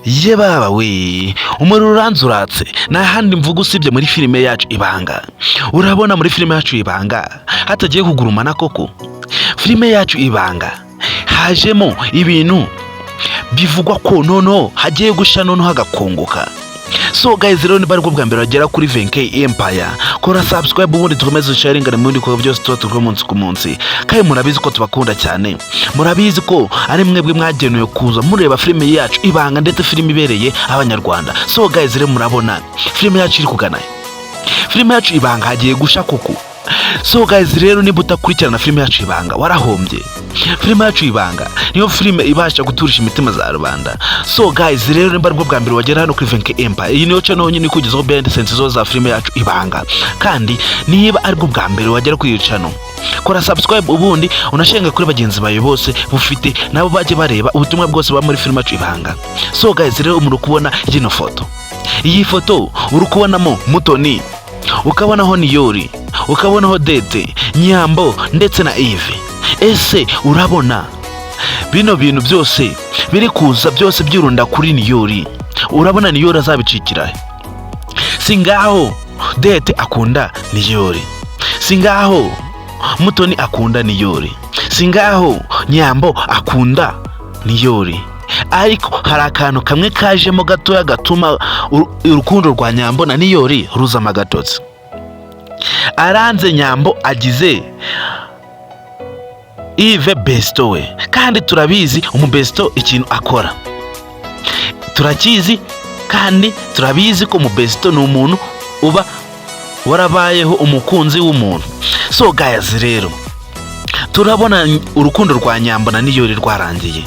Ye baba we, umuriro uranzuratse nta handi mvuga usibye muri filime yacu Ibanga. Urabona muri filime yacu Ibanga hatagiye kugurumana koko. Filime yacu Ibanga hajemo ibintu bivugwa ko nono hagiye gusha nono hagakongoka. So guys, rero ni bari bwo bwa mbere bagera kuri 20K Empire. Kora subscribe ubundi tukomeze sharing mu bindi bikorwa byose tuba munsi ku munsi. Kandi murabizi ko tubakunda cyane. Murabizi ko ari mwebwe mwagenewe kuza mureba filime yacu Ibanga ndetse filime ibereye abanyarwanda. So guys, rero murabona filime yacu iri kugana. Filime yacu Ibanga hagiye gusha koko. So guys, rero niba utakurikirana filime yacu Ibanga warahombye. Filime yacu Ibanga niyo filime ibasha guturisha imitima za rubanda. So guys, rero nimba ari bwo bwa mbere wagera hano kuri 20K Empire, iyi niyo channel nyine ikugezaho behind the scenes zo za filime yacu Ibanga. Kandi niba ari bwo bwa mbere wagera kuri iyi channel, kora subscribe ubundi unashenga kuri bagenzi bawe bose bufite nabo baje bareba ubutumwa bwose ba muri filime yacu Ibanga. So guys, rero muri kubona ino foto. Iyi foto uri kubonamo Mutoni, ukabonaho Niyori, ukabonaho Dete, Nyambo ndetse na Eve. Ese urabona bino bintu byose biri kuza byose byirunda kuri Niyori? Urabona Niyori azabicikira? Singaho Dete akunda Niyori, singaho Mutoni akunda Niyori, singaho Nyambo akunda Niyori. Ariko hari akantu kamwe kajemo gatoya gatuma urukundo rwa Nyambo na Niyori ruzama gatotsi. Aranze Nyambo agize Eve besto we, kandi turabizi umubesto ikintu akora turakizi, kandi turabizi ko umubesto ni umuntu uba warabayeho umukunzi w'umuntu. So guys, rero turabona urukundo rwa Nyambo na Niyori rwarangiye,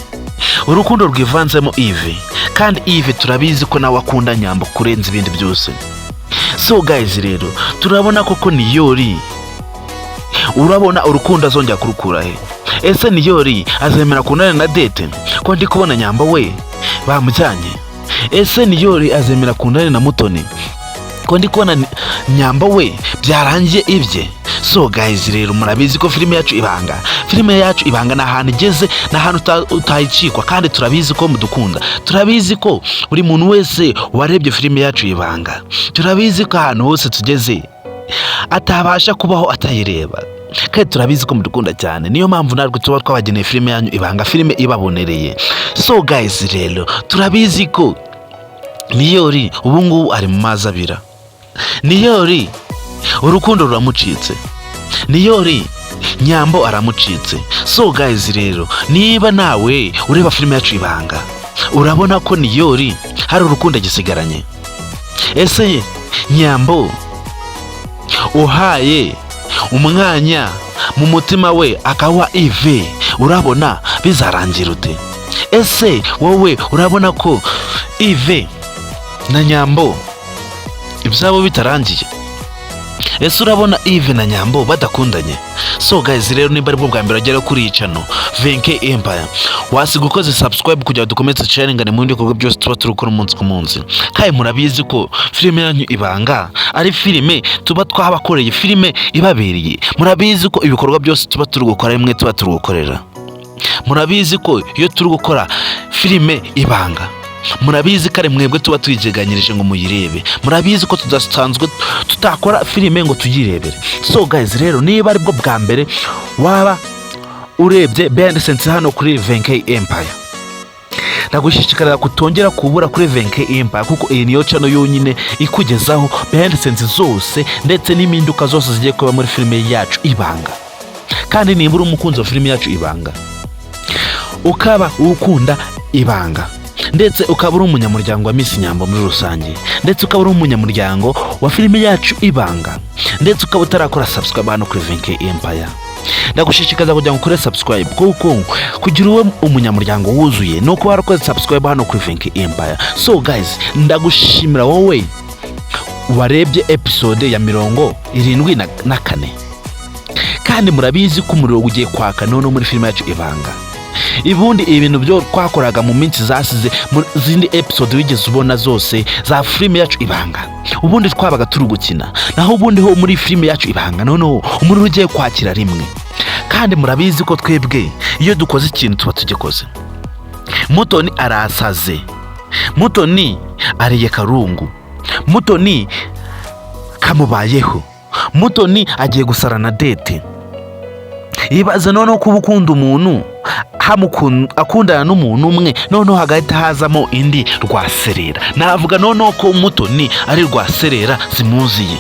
urukundo rwivanzemo Eve, kandi Eve turabizi ko nawe akunda Nyambo kurenza ibindi byose. So guys, rero turabona koko Niyori, urabona urukundo azongera kurukura he? Ese Niyori azemera kunana na Dete ko ndi kubona Nyambo we bamujyanye? Ese Niyori azemera kunana na Mutoni ko ndi kubona Nyambo we byarangiye ibye? So guys, rero murabizi ko filime yacu Ibanga na ahantu igeze na ahantu utayicikwa, kandi turabizi ko mudukunda. Turabizi ko buri muntu wese warebye filime yacu Ibanga, turabizi ko ahantu hose tugeze atabasha kubaho atayireba, kandi turabizi ko mudukunda cyane. Niyo mpamvu narwo tuba twabageneye filime yanyu Ibanga, filime ibabonereye. So guys, rero turabizi ko Niyori ubu ngubu ari mu mazi abira. Niyori urukundo ruramucitse, Niyori Nyambo aramucitse. So guys, rero niba nawe ureba filime yacu Ibanga urabona ko Niyori hari urukundo gisigaranye. Ese Nyambo uhaye umwanya mu mutima we akawa Eve, urabona bizarangira ute? Ese wowe urabona ko Eve na Nyambo ibyabo bitarangiye? Ese urabona Eve na Nyambo badakundanye? So guys, rero nimba ari bwo bwa mbere agera kuri iyi channel 20K Empire, wasiga ukoze subscribe kugira dukomeze sharing mu bindi bikorwa byose tuba turukora umunsi ku munsi. Kandi murabizi ko filime yanyu Ibanga ari filime tuba twabakoreye, filime ibabereye. Murabizi ko ibikorwa byose tuba turi gukora imwe tuba turi gukorera. Murabizi ko iyo turi gukora filime Ibanga, murabizi kare mwebwe tuba twijeganyirije ngo muyirebe. Murabizi ko tudasanzwe tutakora filime ngo tuyirebere. So guys, rero niba ari bwo bwa mbere waba urebye behind the scenes hano kuri 20K Empire, ndagushishikarira kutongera kubura kuri 20K Empire, kuko iyi niyo channel yonyine ikugezaho behind the scenes zose ndetse n'impinduka zose zigiye kuba muri filime yacu Ibanga. Kandi niba uri umukunzi wa filime yacu Ibanga, ukaba ukunda Ibanga, ndetse ukaba uri umunyamuryango wa Miss Nyambo muri rusange, ndetse ukaba uri umunyamuryango wa filime yacu Ibanga, ndetse ukaba utarakora subscribe hano kuri 20K Empire, ndagushishikaza kugira ngo ukore subscribe, kuko kugira uwe umunyamuryango wuzuye no kuba warakoze subscribe hano kuri 20K Empire. So guys, ndagushimira wowe warebye episode ya 74, kandi murabizi ko umuriro ugiye kwaka none muri filime yacu Ibanga. Ibundi ibintu byo twakoraga mu minsi zasize mu zindi episode wigeze ubona zose za filime yacu Ibanga, ubundi twabaga turi gukina, naho ubundi ho muri filime yacu Ibanga noneho umuriro ugiye kwakira rimwe. Kandi murabizi ko twebwe iyo dukoze ikintu tuba tugikoze. Mutoni arasaze, Mutoni ariye Karungu, Mutoni kamubayeho, Mutoni agiye gusarana date. Ibaze noneho kuba ukunda umuntu akundana n'umuntu umwe, noneho hagahita hazamo indi Rwaserera. Navuga noneho ko Mutoni ari Rwaserera zimuziye.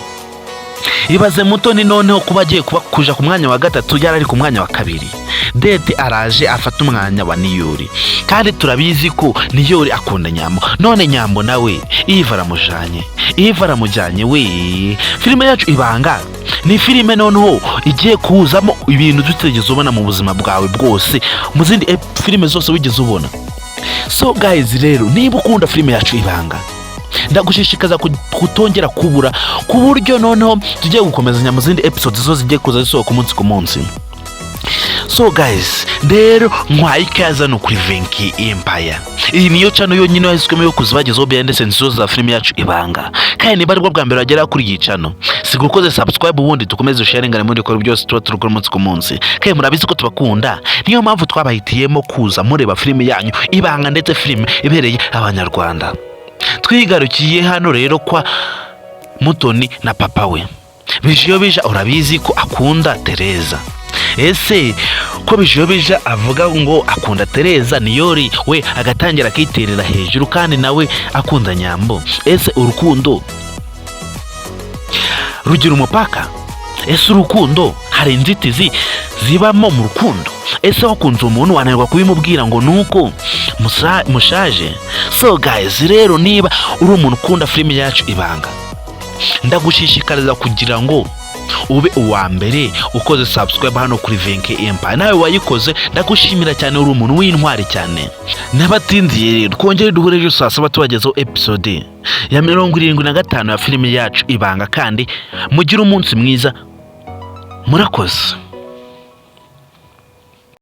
Ibaze Mutoni noneho kuba agiye kuja ku mwanya wa gatatu, yari ari ku mwanya wa kabiri. Date araje afata umwanya wa Niyori, kandi turabizi ko Niyori akunda Nyambo. None Nyambo nawe Yves aramujyanye we. Filime yacu Ibanga ni filime noneho igiye kuzamo ibintu tutigeze ubona mu buzima bwawe bwose, mu zindi filime zose wigeze ubona. So guys, rero niba ukunda filime yacu Ibanga, ndagushishikaza kutongera kubura, ku buryo noneho tugiye gukomezanya mu zindi episodes zose zigiye kuza zisohoka umunsi ku munsi. So guys, rero nkwaye ikaze no kuri Venki Empire. Iyi niyo channel yonyine yahiswemo yo kuzibagezaho behind the scenes za filime yacu Ibanga. Kandi niba ari bwo bwa mbere wagera kuri iyi channel, sigukoze subscribe ubundi dukomeze sharinga muri bikoro byose tuba umunsi ku munsi. Kandi murabizi ko tubakunda, niyo mpamvu twabahitiyemo kuza mureba filime yanyu Ibanga, ndetse filime ibereye Abanyarwanda. Twigarukiye hano rero kwa Mutoni na papa we. Bijiyobija urabizi ko akunda Tereza. Ese ko Bijiyobija avuga ngo akunda Tereza, Niyori we agatangira akiterera hejuru kandi nawe akunda Nyambo. Ese urukundo rugira umupaka? Ese urukundo hari inzitizi zibamo mu rukundo? Ese wakunze umuntu wananirwa kubimubwira ngo nuko mushaje? So guys, rero niba uri umuntu ukunda filime yacu Ibanga, ndagushishikariza kugira ngo ube uwa mbere ukoze subscribe hano kuri Venki Empire. Nawe wayikoze ndagushimira cyane, uri umuntu w'intwari cyane. Nabatindiye rero twongere duhure ejo saa 7 tubagezaho episode ya 75 ya filime yacu Ibanga, kandi mugire umunsi mwiza. Murakoze.